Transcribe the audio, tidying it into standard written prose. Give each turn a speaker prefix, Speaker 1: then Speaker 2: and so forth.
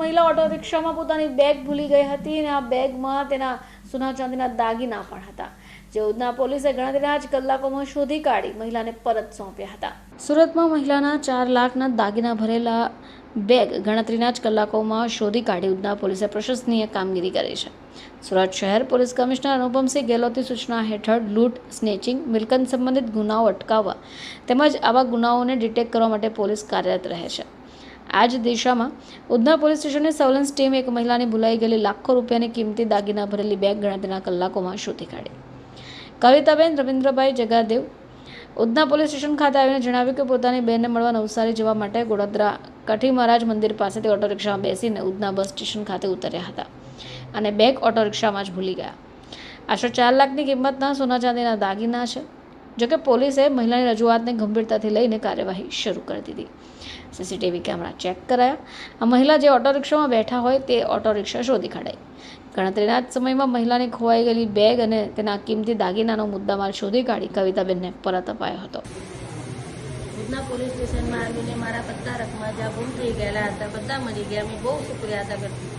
Speaker 1: મહિલા ઓટો રિક્ષામાં પોતાની બેગ ભૂલી ગઈ હતી અને આ બેગમાં તેના સોના ચાંદીના દાગીના પણ હતા, જે ઉધના પોલીસે ગણતરીના જ કલાકોમાં શોધી કાઢી મહિલાને પરત સોંપ્યા હતા. સુરતમાં મહિલાના 4 લાખના દાગીના ભરેલા બેગ ગણતરીના જ કલાકોમાં શોધી કાઢી ઉધના પોલીસે પ્રશંસનીય કામગીરી કરી છે. સુરત શહેર પોલીસ કમિશનર અનુપમસિંહ ગેહલોતની સૂચના હેઠળ લૂંટ, સ્નેચિંગ, મિલકત સંબંધિત ગુનાઓ અટકાવવા તેમજ આવા ગુનાઓને ડિટેક્ટ કરવા માટે પોલીસ કાર્યરત રહે છે. આ જ દિશામાં ઉધના પોલીસ સ્ટેશનની સર્વેલન્સ ટીમે એક મહિલાની ભૂલાઈ ગયેલી લાખો રૂપિયાની કિંમતી દાગીના ભરેલી બેગ ગણતરીના કલાકોમાં શોધી કાઢી. કવિતાબેન રવિન્દ્રભાઈ જગાદેવ ઉધના પોલીસ સ્ટેશન ખાતે આવીને જણાવ્યું કે પોતાની બહેનને મળવા નવસારી જવા માટે ગોડોદરા કાઠી મહારાજ મંદિર પાસેથી ઓટો રિક્ષામાં બેસીને ઉધના બસ સ્ટેશન ખાતે ઉતર્યા હતા અને બેગ ઓટો રિક્ષામાં જ ભૂલી ગયા. આશરે 4 લાખની કિંમતના સોના ચાંદીના દાગીના છે. જોકે પોલીસે મહિલાની રજૂઆતને ગંભીરતાથી લઈને કાર્યવાહી શરૂ કરી દીધી. સીસીટીવી કેમેરા ચેક કરાયા. આ મહિલા જે ઓટો રિક્ષામાં બેઠા હોય તે ઓટો રિક્ષા શોધી કાઢાઈ. ગણતરીના જ સમયમાં મહિલાની ખોવાઈ ગયેલી બેગ અને તેના કિંમતી દાગીનાનો મુદ્દામાલ શોધી કાઢી કવિતાબેનને પરત અપાયો હતો.
Speaker 2: ઉધના પોલીસ સ્ટેશનમાં આવીને મારા બધા રકમા જ્યાં ગુમ થઈ ગયેલા હતા બધા મળી ગયા. અમે બહુ શુક્રિયા અદા કરતી.